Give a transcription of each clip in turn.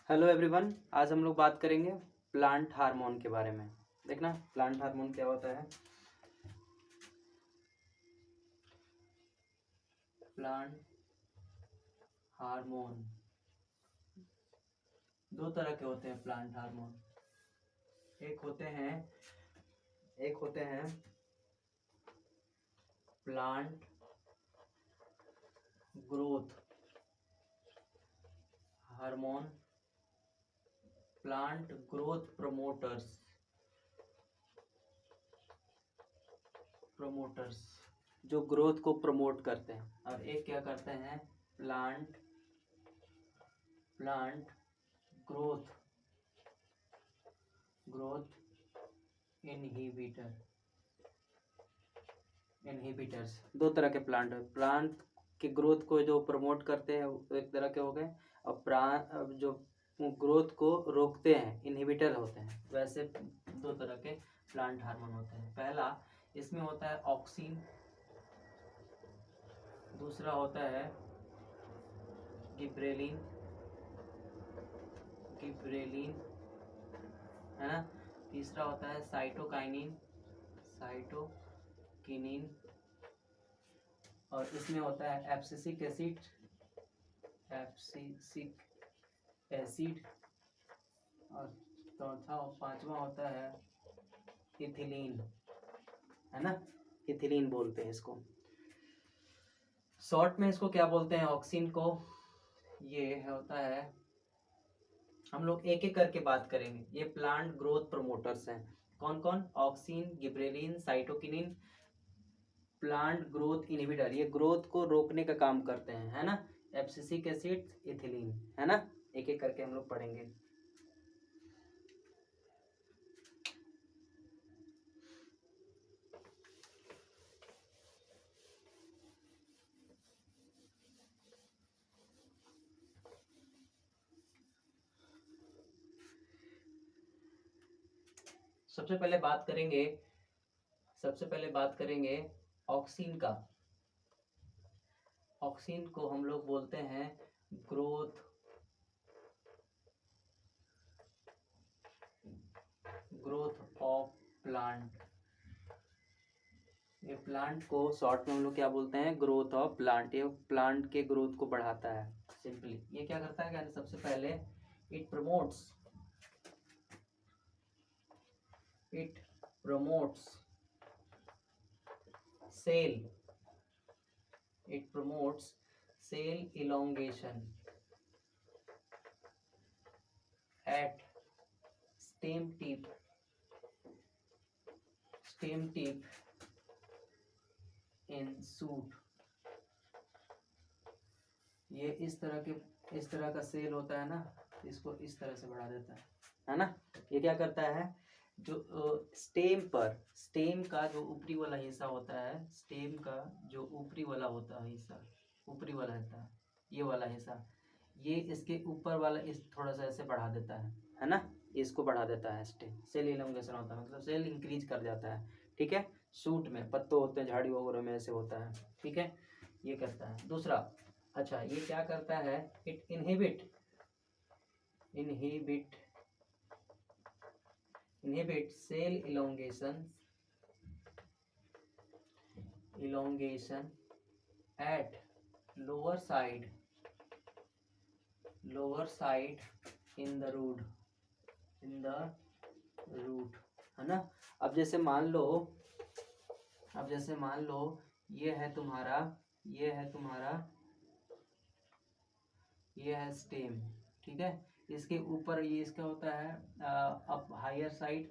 Hello everyone, आज हम लोग बात करेंगे प्लांट हार्मोन के बारे में। देखना प्लांट हार्मोन क्या होता है। प्लांट हार्मोन दो तरह के होते हैं। प्लांट हार्मोन एक होते हैं plant growth hormone, plant growth promoters जो ग्रोथ को प्रमोट करते हैं, और एक क्या करते हैं प्लांट ग्रोथ इनहिबिटर्स। दो तरह के प्लांट के ग्रोथ को जो प्रमोट करते हैं वो एक तरह के हो गए, और जो ग्रोथ को रोकते हैं इनहिबिटर होते हैं। वैसे दो तरह के प्लांट हार्मोन होते हैं। पहला इसमें होता है ऑक्सिन, दूसरा होता है गिबरेलिन है ना। तीसरा होता है साइटोकाइनिन, और इसमें होता है एब्सिसिक एसिड, और चौथा और पांचवा होता है इथिलीन, है ना। इथिलीन बोलते हैं इसको, शॉर्ट में इसको क्या बोलते हैं, ऑक्सिन को। ये होता है, हम लोग एक एक करके बात करेंगे। ये प्लांट ग्रोथ प्रमोटर्स हैं। कौन कौन? Auxin, gibberellin, cytokinin, plant growth inhibitor, ये ग्रोथ को रोकने का काम करते हैं, है ना। एब्सिसिक एसिड, इथिलीन, है ना। एक एक करके हम लोग पढ़ेंगे। सबसे पहले बात करेंगे ऑक्सिन का। ऑक्सिन को हम लोग बोलते हैं ग्रोथ ऑफ प्लांट। ये प्लांट को शॉर्ट में हम लोग क्या बोलते हैं, ग्रोथ ऑफ प्लांट। ये प्लांट के ग्रोथ को बढ़ाता है सिंपली। ये क्या करता है, सबसे पहले it promotes cell elongation at stem tip in shoot। ये इस तरह का सेल होता है ना, इसको इस तरह से बढ़ा देता है ना। ये क्या करता है, जो स्टेम का जो ऊपरी वाला हिस्सा होता है, स्टेम का जो ऊपरी वाला हिस्सा, ये वाला हिस्सा, ये इसके ऊपर वाला इस थोड़ा सा ऐसे बढ़ा देता है ना। इसको बढ़ा देता है सेल इलोंगेशन होता है, मतलब सेल इंक्रीज कर जाता है। ठीक है, सूट में पत्ते होते हैं, झाड़ी वगैरह में ऐसे होता है। ठीक है, ये करता है। दूसरा, अच्छा, ये क्या करता है, it inhibit cell elongation at lower side in the root, है ना। अब जैसे मान लो ये है स्टेम। ठीक है, इसके ऊपर ये इसका होता है अप हायर साइड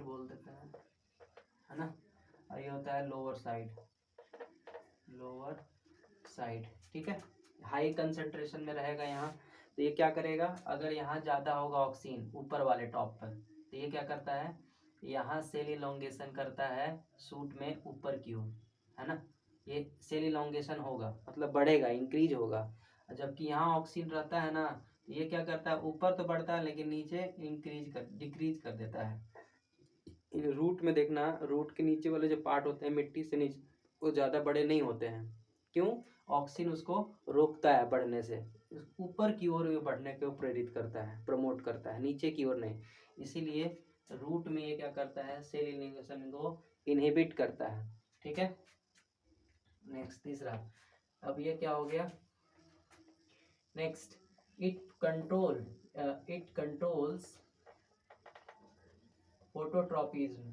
बोल देते हैं, है ना। और ये होता है लोअर साइड। ठीक है, हाई कंसंट्रेशन में रहेगा यहाँ। तो ये क्या करेगा, अगर यहाँ ज्यादा होगा ऑक्सीजन ऊपर वाले टॉप पर, तो ये क्या करता है, यहाँ सेल इलोंगेशन करता है सूट में ऊपर की ओर, है ना। ये सेल इलोंगेशन होगा, मतलब बढ़ेगा, इंक्रीज होगा। जबकि यहाँ ऑक्सीजन रहता है ना, ये क्या करता है, ऊपर तो बढ़ता है लेकिन नीचे डिक्रीज कर देता है। रूट में देखना, रूट के नीचे वाले जो पार्ट होते हैं मिट्टी से नीचे, वो ज्यादा बड़े नहीं होते हैं, क्यों? ऑक्सीन उसको रोकता है बढ़ने से, ऊपर की ओर ये बढ़ने को प्रेरित करता है, प्रमोट करता है, नीचे की ओर नहीं। इसीलिए रूट में ये क्या करता है, सेल इलिंगेशन को इनहिबिट करता है। ठीक है, नेक्स्ट तीसरा। अब ये क्या हो गया, next it controls phototropism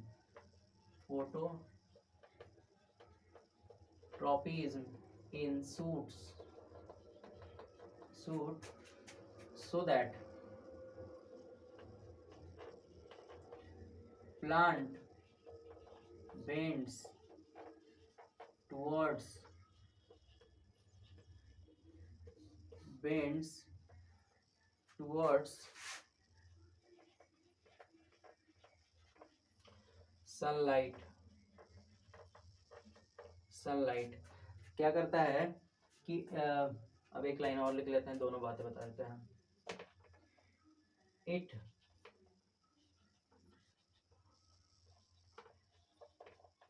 in suit so that plant bends towards sunlight. क्या करता है कि अब एक लाइन और लिख लेते हैं, दोनों बातें बता देते हैं।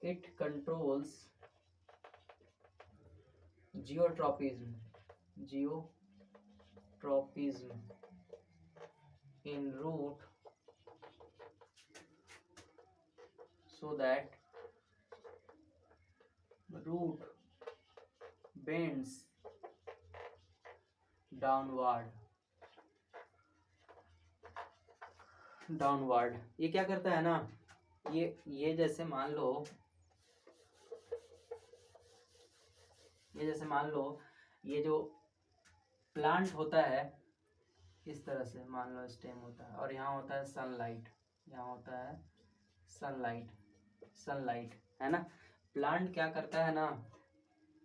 It controls geotropism in root so that root bends downward। ये क्या करता है ना, ये जैसे मान लो ये जो प्लांट होता है इस तरह से, मान लो स्टेम होता है और यहाँ होता है सनलाइट, सनलाइट है ना। प्लांट क्या करता है ना,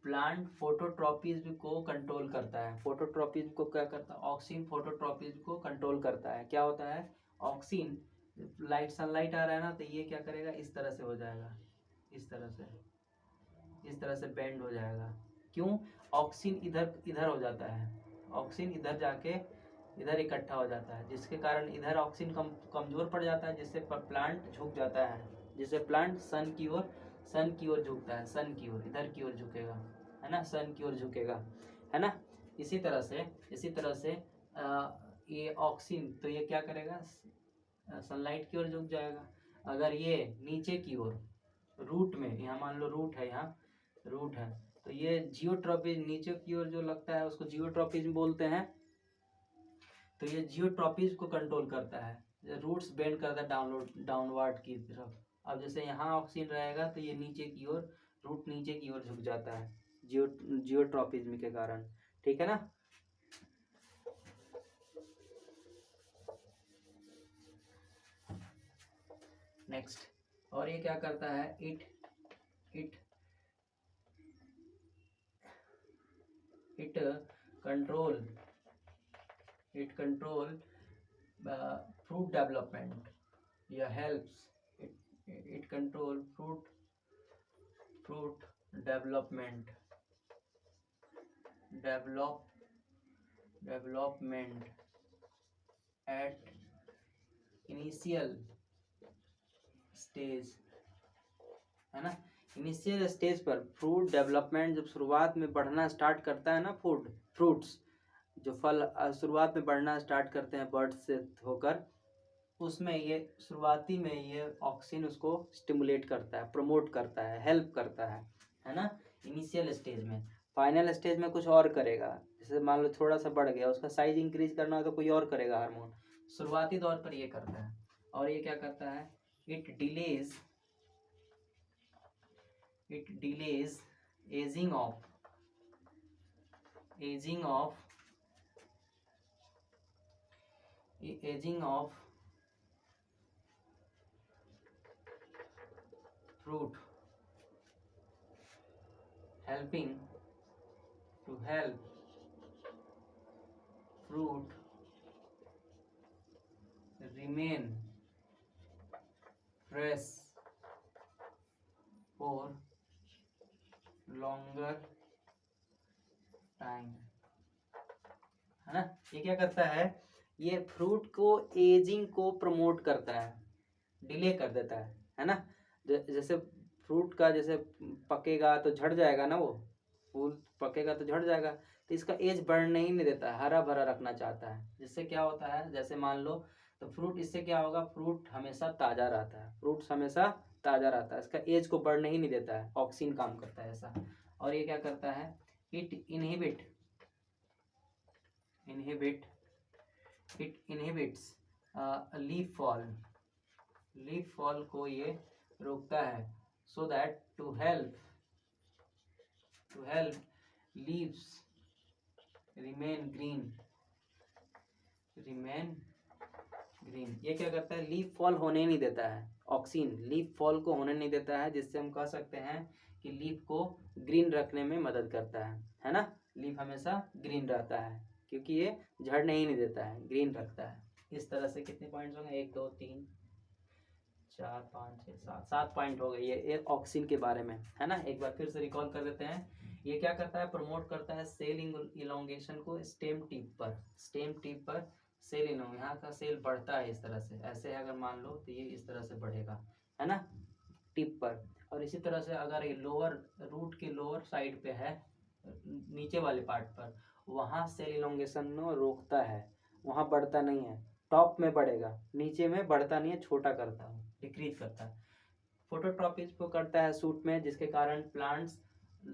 प्लांट फोटोट्रॉपिज्म को कंट्रोल करता है। फोटोट्रॉपिज्म को क्या करता है, ऑक्सीन फोटोट्रॉपिज्म को कंट्रोल करता है। क्या होता है, ऑक्सीन सनलाइट आ रहा है ना, तो ये क्या करेगा, इस तरह से हो जाएगा, इस तरह से बेंड हो जाएगा। क्यों? ऑक्सीन इधर हो जाता है, ऑक्सीन इधर जाके इधर इकट्ठा हो जाता है, जिसके कारण इधर ऑक्सीन कमजोर पड़ जाता है, जिससे प्लांट झुक जाता है, जिससे प्लांट सन की ओर झुकता है, सन की ओर, इधर की ओर झुकेगा, है ना, सन की ओर झुकेगा, है ना। इसी तरह से ये ऑक्सीन, तो ये क्या करेगा, सनलाइट की ओर झुक जाएगा। अगर ये नीचे की ओर रूट में, यहाँ मान लो रूट है, तो ये जियोट्रॉपिज्म नीचे की ओर जो लगता है उसको जियोट्रॉपिज्म बोलते हैं। तो ये जियोट्रॉपिज्म को कंट्रोल करता है, रूट्स बेंड करता है डाउनवर्ड की तरफ। अब जैसे यहाँ ऑक्सीजन रहेगा तो ये नीचे की ओर, रूट नीचे की ओर झुक जाता है जियोट्रॉपिज्म के कारण। ठीक है ना। नेक्स्ट, और ये क्या करता है, इट कंट्रोल fruit development, या helps it control fruit development at initial stage, है ना। इनिशियल स्टेज पर फ्रूट डेवलपमेंट जब शुरुआत में बढ़ना स्टार्ट करता है ना, फ्रूट्स जो फल शुरुआत में बढ़ना स्टार्ट करते हैं बर्ड से होकर, उसमें ये शुरुआती में ये ऑक्सीजन उसको स्टिमुलेट करता है, प्रमोट करता है, हेल्प करता है ना, इनिशियल स्टेज में। फाइनल स्टेज में कुछ और करेगा, जैसे मान लो थोड़ा सा बढ़ गया, उसका साइज इंक्रीज करना हो तो कोई और करेगा हार्मोन, शुरुआती दौर पर ये करता है। और ये क्या करता है, it delays ageing of fruit, helping to help fruit remain fresh for longer time, है ना। ये क्या करता है, ये फ्रूट को एजिंग को प्रमोट करता है, डिले कर देता है ना। जैसे फ्रूट का जैसे पकेगा तो झड़ जाएगा ना वो, फूल पकेगा तो झड़ जाएगा। तो इसका एज बढ़ने ही नहीं देता है, हरा भरा रखना चाहता है। जिससे क्या होता है, जैसे मान लो तो फ्रूट, इससे क्या होगा, फ्रूट हमेशा ताज़ा रहता है, फ्रूट्स हमेशा ताज़ा रहता है, इसका एज को बढ़ने ही नहीं देता है, ऑक्सीन काम करता है ऐसा। और ये क्या करता है, it inhibit inhibit it inhibits leaf fall, leaf fall को ये रोकता है। So that to help leaves remain green, ये क्या करता है, लीफ फॉल होने नहीं देता है, ऑक्सीन लीफ फॉल को होने नहीं देता है, जिससे हम कह सकते हैं कि लीफ को ग्रीन रखने में मदद करता है ना। लीफ हमेशा ग्रीन रहता है क्योंकि ये झड़ने ही नहीं देता है, ग्रीन रखता है। इस तरह से कितने पॉइंट्स हो गए, 1 2 3 4 5 6 7 7 पॉइंट हो गए ये ऑक्सीन के बारे में, है ना। एक बार फिर से रिकॉल कर देते हैं। ये क्या करता है, प्रमोट करता है सेल इलोंगेशन को स्टेम टिप पर सेल इलोंग, यहाँ का सेल बढ़ता है इस तरह से, ऐसे अगर मान लो तो ये इस तरह से बढ़ेगा, है ना, टिप पर। और इसी तरह से अगर ये लोअर रूट के लोअर साइड पे है, नीचे वाले पार्ट पर, वहाँ सेल इलोंगेशन रोकता है, वहाँ बढ़ता नहीं है, टॉप में बढ़ेगा, नीचे में बढ़ता नहीं है, छोटा करता है, डिक्रीज करता है। फोटोट्रॉपिज्म को करता है सूट में, जिसके कारण प्लांट्स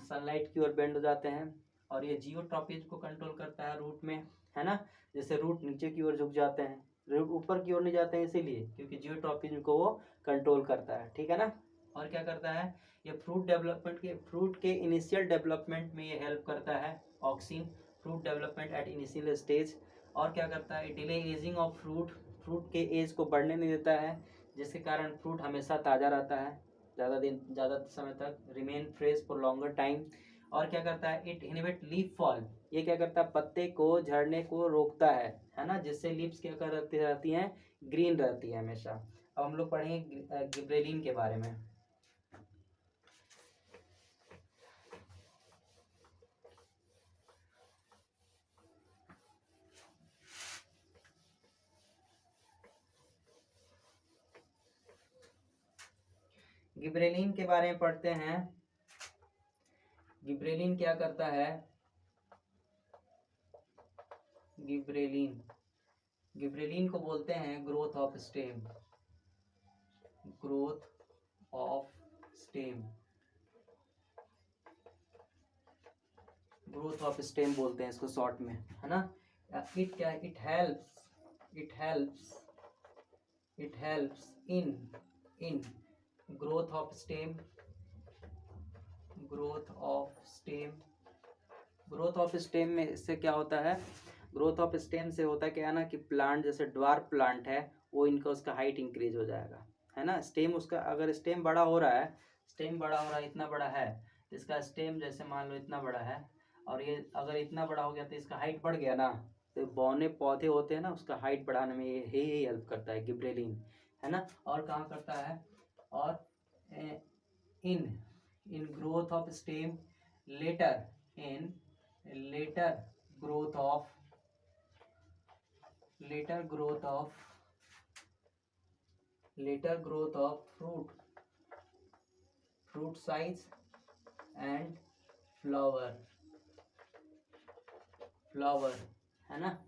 सनलाइट की ओर बेंड हो जाते हैं। और ये जियोट्रॉपिज्म को कंट्रोल करता है रूट में, है ना, जैसे रूट नीचे की ओर झुक जाते हैं, रूट ऊपर की ओर नहीं जाते हैं, इसीलिए क्योंकि जियोट्रॉपिज्म को वो कंट्रोल करता है, ठीक है ना। और क्या करता है, ये फ्रूट के इनिशियल डेवलपमेंट में ये हेल्प करता है, oxygen, fruit development at initial stage. और क्या करता है, डिले एजिंग ऑफ फ्रूट के एज को बढ़ने नहीं देता है, जिसके कारण फ्रूट हमेशा ताज़ा रहता है, ज़्यादा समय तक, remain fresh for longer time. और क्या करता है, इट इनहिबिट लीफ फॉल, ये क्या करता है, पत्ते को झड़ने को रोकता है ना, जिससे लीव्स क्या करती रहती हैं, ग्रीन रहती है हमेशा। अब हम लोग पढ़ेंगे गिबरेलिन के बारे में। गिबरेलिन के बारे में पढ़ते हैं। गिबरेलिन क्या करता है, गिबरेलिन को बोलते हैं growth of stem, growth of stem बोलते हैं इसको शॉर्ट में, है ना। It helps in growth of stem में इससे क्या होता है, ग्रोथ ऑफ स्टेम से होता क्या है ना, कि प्लांट जैसे ड्वार्फ प्लांट है, वो इनका उसका हाइट इंक्रीज हो जाएगा, है ना। स्टेम उसका अगर स्टेम बड़ा हो रहा है, इतना बड़ा है, तो इसका स्टेम जैसे मान लो इतना बड़ा है, और ये अगर इतना बड़ा हो गया तो इसका हाइट बढ़ गया ना, तो बौने पौधे होते हैं ना, उसका हाइट बढ़ाने में ये ही हेल्प करता है गिबरेलिन, है ना। और कहाँ करता है, और in growth of stem later growth of fruit size and flower, है ना।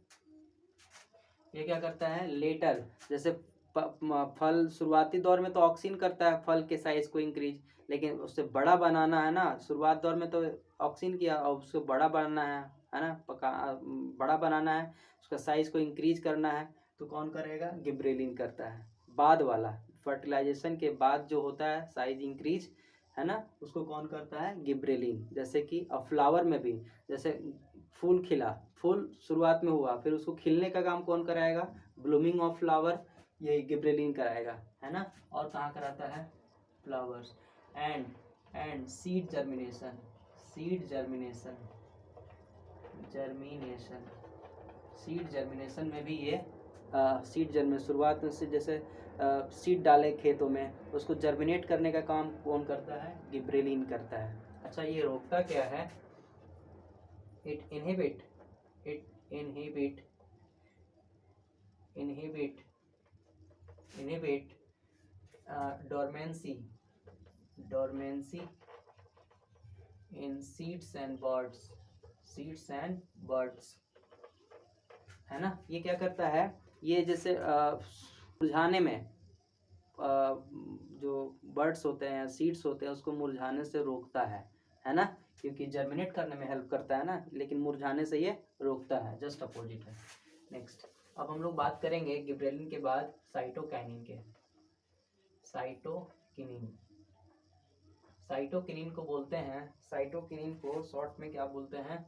ये क्या करता है, लेटर, जैसे फल शुरुआती दौर में तो ऑक्सीन करता है फल के साइज को इंक्रीज, लेकिन उससे बड़ा बनाना है ना, शुरुआत दौर में तो ऑक्सीन किया, और उसको बड़ा बनाना है ना, बड़ा बनाना है, उसका साइज को इंक्रीज करना है, तो कौन करेगा, गिबरेलिन करता है। बाद वाला फर्टिलाइजेशन के बाद जो होता है साइज इंक्रीज, है ना, उसको कौन करता है, गिबरेलिन। जैसे कि फ्लावर में भी, जैसे फूल खिला, फूल शुरुआत में हुआ, फिर उसको खिलने का काम कौन कराएगा, ब्लूमिंग ऑफ फ्लावर, ये गिबरेलिन कराएगा, है ना। और कहाँ कराता है, फ्लावर्स एंड सीड जर्मिनेशन में भी ये शुरुआत में से जैसे सीड डाले खेतों में, उसको जर्मिनेट करने का काम कौन करता है, गिबरेलिन करता है। अच्छा, ये रोकता क्या है, it inhibit dormancy in seeds and birds, seeds and birds, है ना। ये क्या करता है, ये जैसे मुरझाने में जो बर्ड्स होते हैं, सीड्स होते हैं, उसको मुरझाने से रोकता है ना, क्योंकि जर्मिनेट करने में हेल्प करता है ना, लेकिन मुरझाने से ये रोकता है, जस्ट अपोजिट है। नेक्स्ट, अब हम लोग बात करेंगे गिबरेलिन के बाद साइटोकाइनिन के। साइटोकिनिन, साइटोकिनिन को बोलते हैं, साइटोकिनिन को शॉर्ट में क्या बोलते हैं,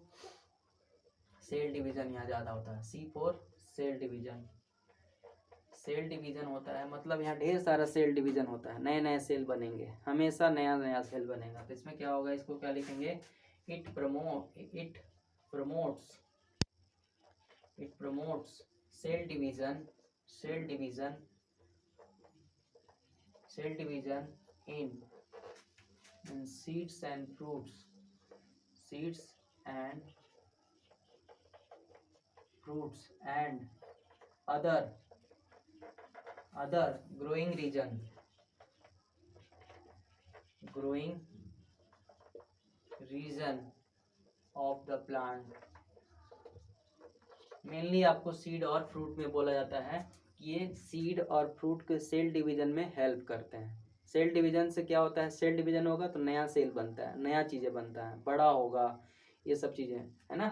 सेल डिवीजन यहाँ ज़्यादा होता है, C4 cell division, cell division होता है, मतलब यहाँ ढेर सारा सेल डिवीजन होता है, नए नए सेल बनेंगे, हमेशा नया नया सेल बनेगा। तो इसमें क्या होगा, इसको क्या लिखेंगे, it promotes cell division, cell division, cell division in seeds and fruits, seeds and fruits and other growing region, growing region of the plant। Mainly आपको सीड और फ्रूट में बोला जाता है कि ये सीड और फ्रूट के सेल डिवीजन में हेल्प करते हैं। सेल डिवीजन से क्या होता है, सेल डिवीजन होगा तो नया सेल बनता है, नया चीज़ें बनता है, बड़ा होगा, ये सब चीज़ें, है ना।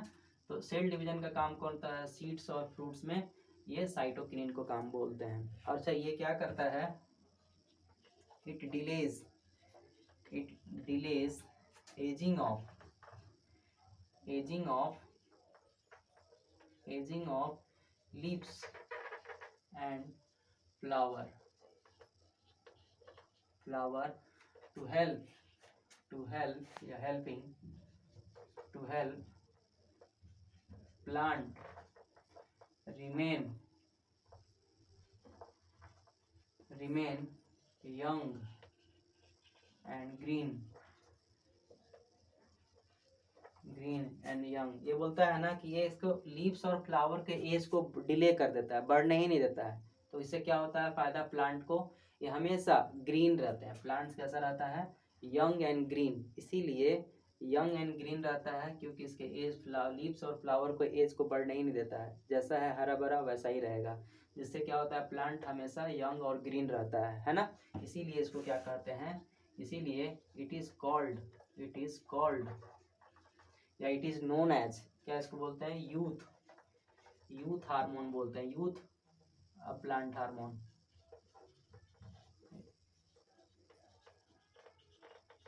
तो सेल डिवीजन का काम कौन होता है, सीड्स और फ्रूट्स में ये साइटोकिनिन को काम बोलते हैं। अच्छा, ये क्या करता है, it delays ageing of leaves and flower to help plant remain young and green and young। ये बोलता है ना कि ये इसको लीव्स और फ्लावर के एज को डिले कर देता है, बढ़ने ही नहीं देता है। तो इससे क्या होता है फायदा प्लांट को, ये हमेशा ग्रीन रहते हैं, प्लांट्स कैसा रहता है, यंग एंड ग्रीन। इसीलिए यंग एंड ग्रीन रहता है क्योंकि इसके एज लीव्स और फ्लावर को एज को बढ़ने ही नहीं देता है, जैसा है हरा भरा वैसा ही रहेगा, जिससे क्या होता है प्लांट हमेशा यंग और ग्रीन रहता है ना। इसीलिए इसको क्या कहते हैं, इसीलिए इट इज कॉल्ड या इट इज नोन एज, क्या इसको बोलते हैं, यूथ हार्मोन बोलते हैं, youth plant hormone,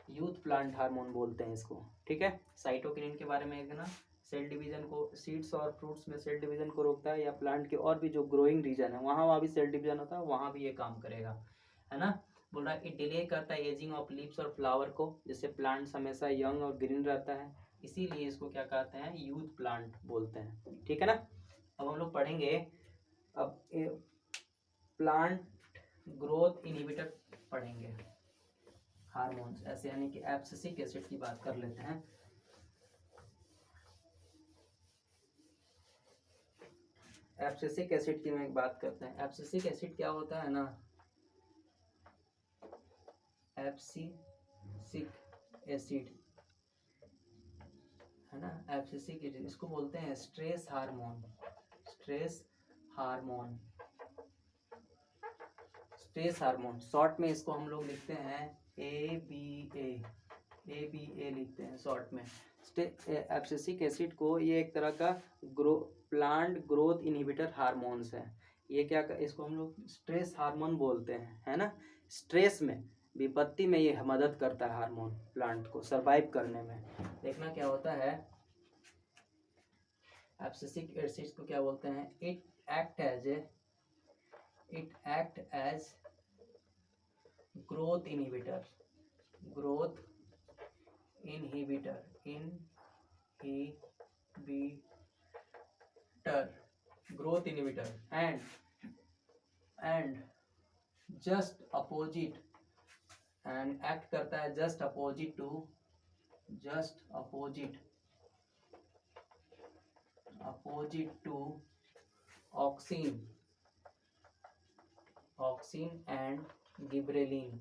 youth plant hormone बोलते हैं इसको, ठीक है। साइटोकिनिन के बारे में एक ना, सेल डिवीजन को, सीड्स और फ्रूट्स में सेल डिवीजन को रोकता है, या प्लांट के और भी जो ग्रोइंग रीजन है वहाँ भी सेल डिवीजन होता है, वहाँ भी ये काम करेगा, है ना। बोल रहा है इट डिले करता है एजिंग ऑफ लीव्स और फ्लावर को, जिससे प्लांट्स हमेशा यंग और ग्रीन रहता है, इसीलिए इसको क्या कहते हैं, यूथ प्लांट बोलते हैं, ठीक है ना। अब हम लोग पढ़ेंगे अब प्लांट ग्रोथ इनहिबिटर पढ़ेंगे, हार्मोन्स ऐसे, यानी कि एब्सिसिक एसिड की बात कर लेते हैं। एब्सिसिक एसिड की मैं बात करते हैं। एब्सिसिक एसिड क्या होता है ना, एब्सिसिक एसिड है ना, एब्सिसिक एसिड, इसको बोलते हैं stress hormone, stress hormone short में इसको हम लोग लिखते हैं ABA लिखते हैं शॉर्ट में। एब्सिसिक एसिड को, ये एक तरह का प्लांट ग्रोथ इनहिबिटर हार्मोन्स है। ये क्या इसको हम लोग स्ट्रेस हार्मोन बोलते हैं, है ना। स्ट्रेस में, विपत्ति में ये मदद करता है हार्मोन प्लांट को सरवाइव करने में। देखना क्या होता है, एब्सिसिक एसिड को क्या बोलते हैं, it act as growth inhibitor and just opposite, and act करता है just opposite to auxin and gibberellin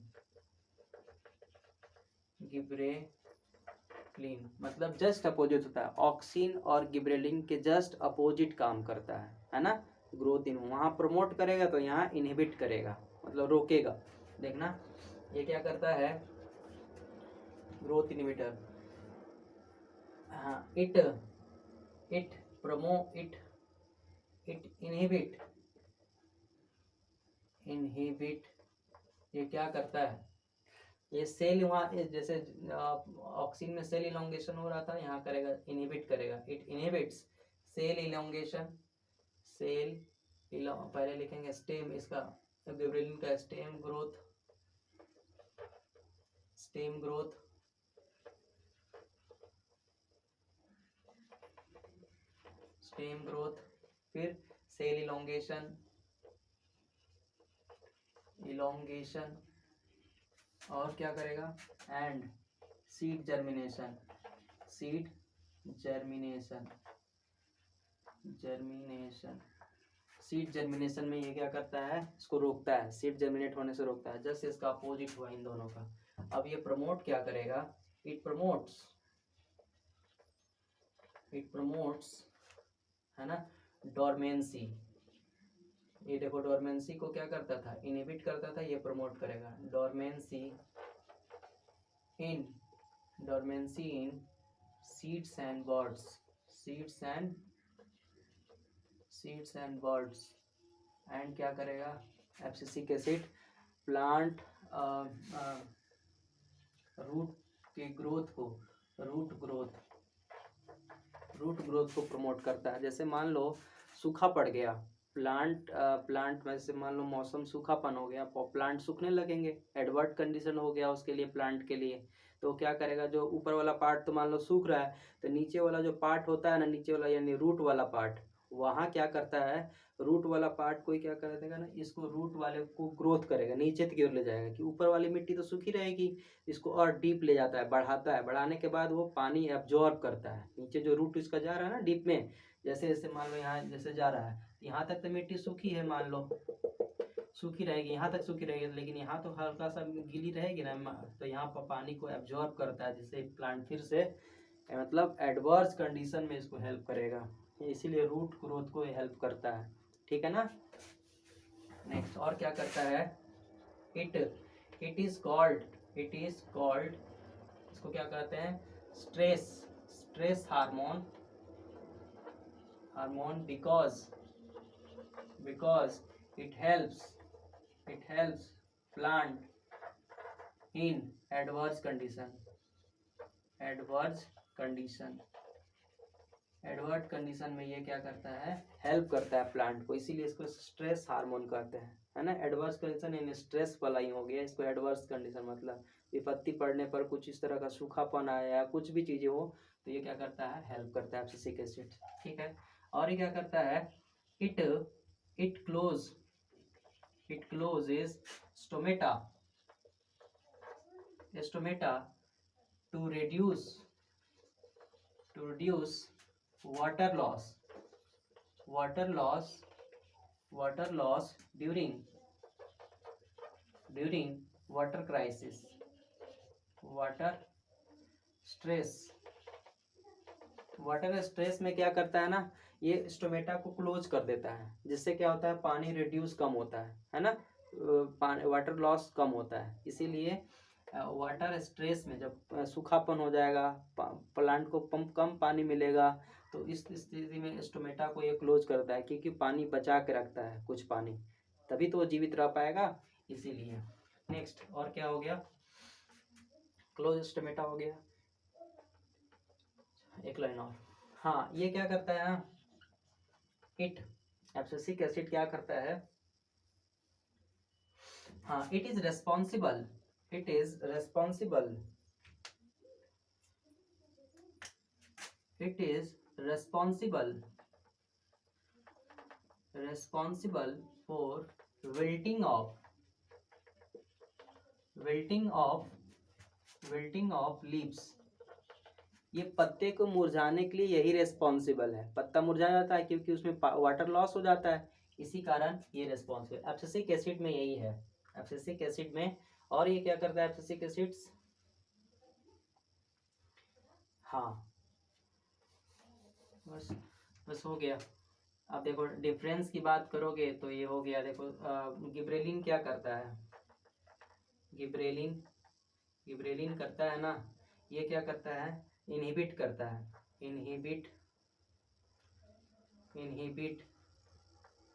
क्लीन मतलब जस्ट अपोजिट होता है, ऑक्सिन और गिबरेलिन के जस्ट अपोजिट काम करता है ना। ग्रोथ इन वहाँ प्रमोट करेगा तो यहाँ इनहिबिट करेगा, मतलब रोकेगा। देखना ये क्या करता है, ग्रोथ इनहिबिटर। हाँ, इट इनहिबिट ये क्या करता है, ये सेल वहाँ जैसे ऑक्सीन में सेल इलोंगेशन हो रहा था, यहाँ करेगा इनहिबिट करेगा। इट इनहिबिट्स सेल इलोंगेशन, पहले लिखेंगे स्टेम, इसका गिबरेलिन का स्टेम ग्रोथ फिर सेल इलोंगेशन और क्या करेगा, and seed germination seed germination में ये क्या करता है, इसको रोकता है, सीड जर्मिनेट होने से रोकता है। जस्ट इसका अपोजिट हुआ इन दोनों का। अब ये प्रमोट क्या करेगा, इट प्रमोट्स है ना डोरमेंसी। ये देखो डोरमेंसी को क्या करता था, इनहिबिट करता था, ये प्रमोट करेगा dormancy in seeds and birds and क्या करेगा, abscisic acid plant root growth को प्रमोट करता है। जैसे मान लो सूखा पड़ गया, प्लांट में से मान लो मौसम सूखापन हो गया, प्लांट सूखने लगेंगे, एडवर्ट कंडीशन हो गया उसके लिए, प्लांट के लिए। तो क्या करेगा, जो ऊपर वाला पार्ट तो मान लो सूख रहा है, तो नीचे वाला जो पार्ट होता है ना, नीचे वाला यानी रूट वाला पार्ट, वहाँ क्या करता है, रूट वाला पार्ट कोई क्या कर देगा ना, इसको रूट वाले को ग्रोथ करेगा, नीचे की ओर ले जाएगा, कि ऊपर वाली मिट्टी तो सूखी रहेगी, इसको और डीप ले जाता है, बढ़ाता है, बढ़ाने के बाद वो पानी एब्जॉर्ब करता है। नीचे जो रूट इसका जा रहा है ना डीप में, जैसे जैसे मान लो यहाँ जैसे जा रहा है, यहाँ तक तो मिट्टी सूखी है, मान लो सूखी रहेगी, यहाँ तक सूखी रहेगी, लेकिन यहाँ तो हल्का सा गीली रहेगी ना, तो यहाँ पर पानी को एब्जॉर्ब करता है, जिससे प्लांट फिर से मतलब एडवर्स कंडीशन में इसको हेल्प करेगा, इसीलिए रूट ग्रोथ को हेल्प करता है। ठीक है ना। नेक्स्ट और क्या करता है, इट इज कॉल्ड इसको क्या कहते हैं, stress hormone because it helps plant in adverse condition में ये क्या करता है, हेल्प करता है प्लांट को, इसीलिए इसको स्ट्रेस हार्मोन कहते हैं, है ना। एडवर्स कंडीशन इन स्ट्रेस वाला ही हो गया, इसको एडवर्स कंडीशन मतलब विपत्ति पड़ने पर कुछ इस तरह का सूखापन आया या कुछ भी चीजें हो, तो ये क्या करता है, हेल्प करता है एब्सिसिक एसिड। ठीक है। और ये क्या करता है, it closes stomata to reduce water loss during water crisis, water stress में क्या करता है ना, ये स्टोमेटा को क्लोज कर देता है, जिससे क्या होता है, पानी रिड्यूस कम होता है ना, वाटर लॉस कम होता है। इसीलिए वाटर स्ट्रेस में जब सूखापन हो जाएगा, प्लांट को कम पानी मिलेगा, तो इस स्थिति में स्टोमेटा को ये क्लोज करता है, क्योंकि पानी बचा के रखता है कुछ पानी, तभी तो वो जीवित रह पाएगा, इसीलिए। नेक्स्ट और क्या हो गया, क्लोज स्टोमेटा हो गया। एक लाइन और, हाँ ये क्या करता है, एब्सिसिक एसिड क्या करता है, हाँ it is responsible for wilting of leaves। ये पत्ते को मुरझाने के लिए यही रेस्पॉन्सिबल है, पत्ता मुरझा जाता है क्योंकि उसमें वाटर लॉस हो जाता है, इसी कारण ये रेस्पॉन्सिबल एब्सिसिक एसिड में यही है, एब्सिसिक एसिड में। और ये क्या करता है एब्सिसिक एसिड्स, हाँ बस बस हो गया। अब देखो डिफरेंस की बात करोगे तो ये हो गया। देखो गिबरेलिन क्या करता है, गिबरेलिन गिबरेलिन करता है ना, ये क्या करता है, इनहिबिट करता है, inhibit inhibit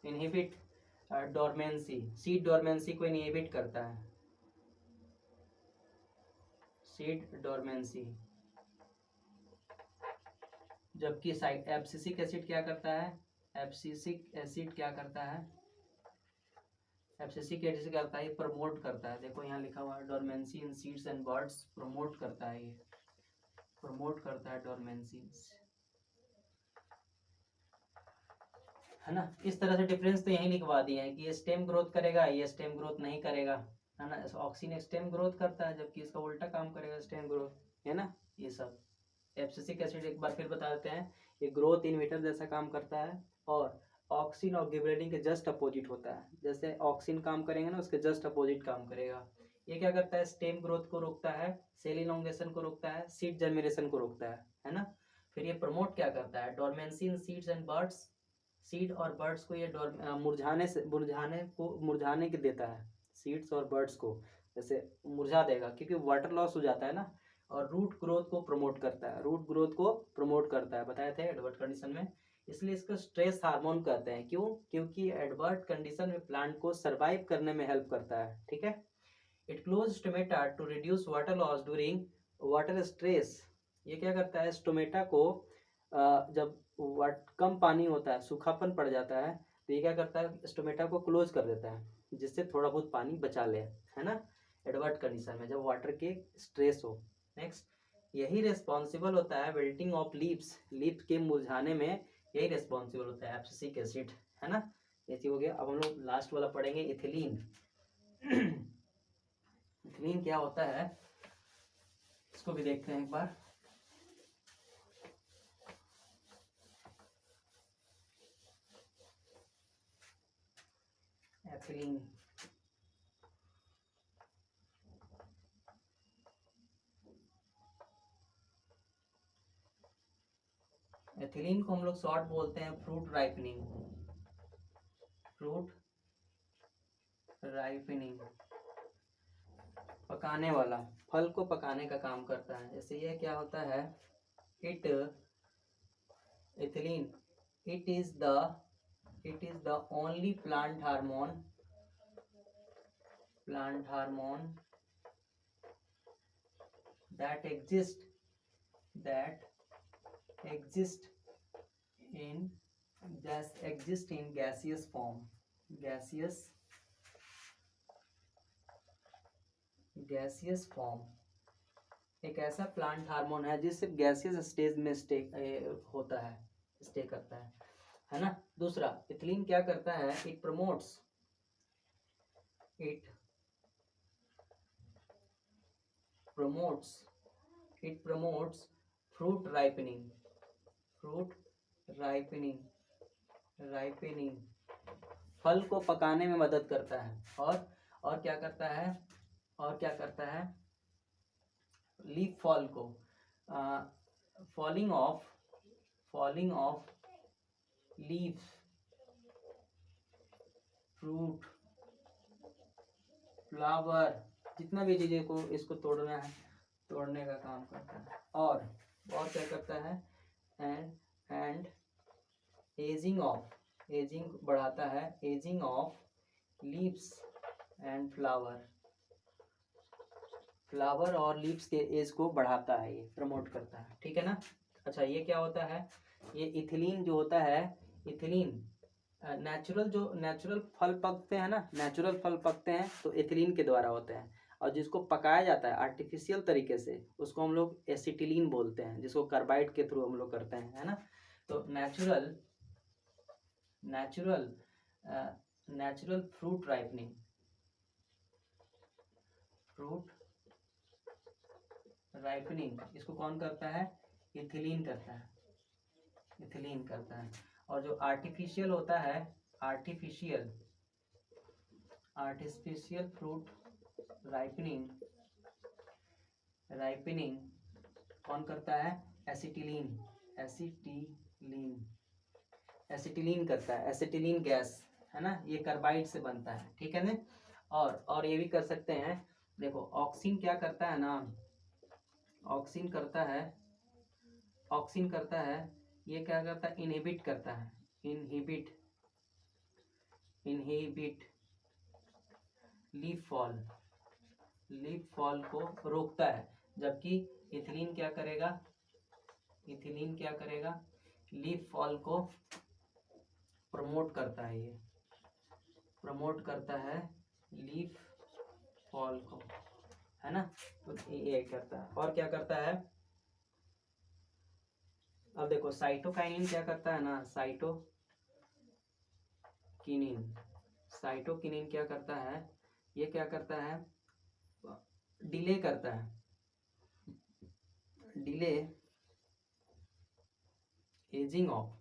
inhibit dormancy, seed dormancy को इनहिबिट करता है, सीड डोरमेंसी। जबकि साइड एब्सिसिक एसिड क्या करता है, एब्सिसिक एसिड क्या करता है, एब्सिसिक एसिड क्या करता है, प्रमोट करता है। देखो यहाँ लिखा हुआ है dormancy in seeds and birds, promote करता है, ये प्रमोट करता है डोरमेंसी, है ना। इस तरह से डिफरेंस तो यही लिखवा दिए हैं कि ये स्टेम ग्रोथ करेगा, ये स्टेम ग्रोथ नहीं करेगा, है ना। ऑक्सीन स्टेम ग्रोथ करता है जबकि इसका उल्टा काम करेगा स्टेम ग्रोथ, है ना। ये सब एब्सिसिक एसिड एक बार फिर बता देते हैं, ये ग्रोथ इनहिबिटर जैसा काम करता है और ऑक्सीन और गिबरेलिन के जस्ट अपोजिट होता है। जैसे ऑक्सीन काम करेंगे ना, उसके जस्ट अपोजिट काम करेगा। ये क्या करता है, स्टेम ग्रोथ को रोकता है, सेल इलोंगेशन को रोकता है, सीड जर्मिनेशन को रोकता है ना। फिर ये प्रमोट क्या करता है, dormancy in seeds and birds, seed और बर्ड्स को ये मुरझाने के देता है, सीड्स और बर्ड्स को जैसे मुरझा देगा, क्योंकि वाटर लॉस हो जाता है ना। और रूट ग्रोथ को प्रमोट करता है, रूट ग्रोथ को प्रमोट करता है, बताए थे एडवर्ट कंडीशन में। इसलिए इसको स्ट्रेस हार्मोन कहते हैं। क्यों, क्योंकि एडवर्ट कंडीशन में प्लांट को सरवाइव करने में हेल्प करता है, ठीक है। It close stomata to reduce water loss during water stress. ये क्या करता है, स्टोमेटा को जब कम पानी होता है, सूखापन पड़ जाता है, तो ये क्या करता है, स्टोमेटा को क्लोज कर देता है, जिससे थोड़ा बहुत पानी बचा ले, है ना, एडवर्ट कंडीशन में जब वाटर के स्ट्रेस हो। नेक्स्ट, यही रिस्पॉन्सिबल होता है विल्टिंग ऑफ लीव्स, लीफ के मुरझाने में यही रिस्पॉन्सिबल होता है एब्सिसिक एसिड, है ना। ये चीज हो गया। अब हम लोग लास्ट वाला पढ़ेंगे, इथिलीन। इथिलीन क्या होता है, इसको भी देखते हैं एक बार। एथिलीन, एथिलीन को हम लोग शॉर्ट बोलते हैं फ्रूट राइपनिंग, फ्रूट राइपनिंग, पकाने वाला, फल को पकाने का काम करता है। जैसे ये क्या होता है, it ethylene, it is the only plant hormone that exist in gaseous form, gaseous form। एक ऐसा प्लांट हार्मोन है जिससे गैसियस स्टेज में स्टे होता है, स्टे करता है ना। दूसरा, इथिलीन क्या करता है, इट प्रमोट्स फ्रूट राइपनिंग, फल को पकाने में मदद करता है। और क्या करता है, लीफ फॉल को, falling of leaf, fruit, flower, जितना भी चीजें को इसको तोड़ना है, तोड़ने का काम करता है। और क्या करता है, एंड एजिंग बढ़ाता है, ageing of leaves and flower और लीव्स के एज को बढ़ाता है, ये प्रमोट करता है, ठीक है ना। अच्छा, ये क्या होता है, ये इथिलीन जो होता है, इथिलीन नेचुरल फल पकते हैं ना, नेचुरल फल पकते हैं तो इथिलीन के द्वारा होते हैं। और जिसको पकाया जाता है आर्टिफिशियल तरीके से, उसको हम लोग एसिटिलीन बोलते हैं, जिसको कार्बाइड के थ्रू हम लोग करते हैं, है ना। तो नेचुरल फ्रूट राइपनिंग, इसको कौन करता है, इथिलीन करता है। और जो आर्टिफिशियल होता है, आर्टिफिशियल फ्रूट राइपनिंग कौन करता है, एसिटिलीन एसिटिलीन करता है, एसिटिलीन गैस है ना, ये कार्बाइड से बनता है, ठीक है ना। और ये भी कर सकते हैं, देखो ऑक्सीन क्या करता है ना, ऑक्सीन करता है, ये क्या करता है, इनहिबिट करता है, इनहिबिट लीफ फॉल को रोकता है, जबकि इथिलीन क्या करेगा, लीफ फॉल को प्रमोट करता है, ये प्रमोट करता है लीफ फॉल को, है ना। तो ये करता है, और क्या करता है, अब देखो साइटोकाइनिन क्या करता है ना, साइटोकिनिन क्या करता है, ये क्या करता है, डिले करता है, delay ageing of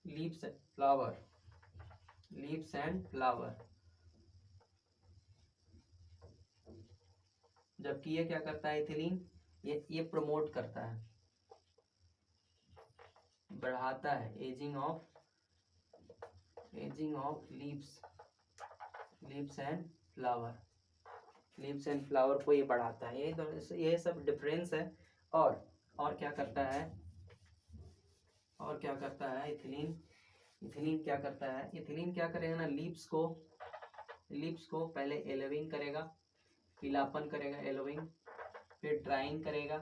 leaves and flower, जबकि ये क्या करता है इथिलीन, ये प्रमोट करता है, बढ़ाता है ageing of leaves and flower को ये बढ़ाता है, ये सब डिफरेंस है। और क्या करता है इथिलीन क्या करता है, इथिलीन क्या करेगा ना, लीव्स को पहले एलोविंग करेगा, पीलापन करेगा एलोविंग, फिर ड्राइंग करेगा,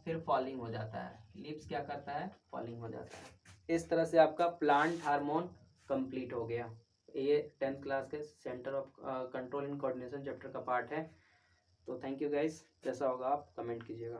फिर फॉलिंग हो जाता है, लीव्स क्या करता है, फॉलिंग हो जाता है। इस तरह से आपका प्लांट हार्मोन कंप्लीट हो गया। ये 10th क्लास के centre of control and coordination chapter का पार्ट है। तो थैंक यू गाइस, जैसा होगा आप कमेंट कीजिएगा।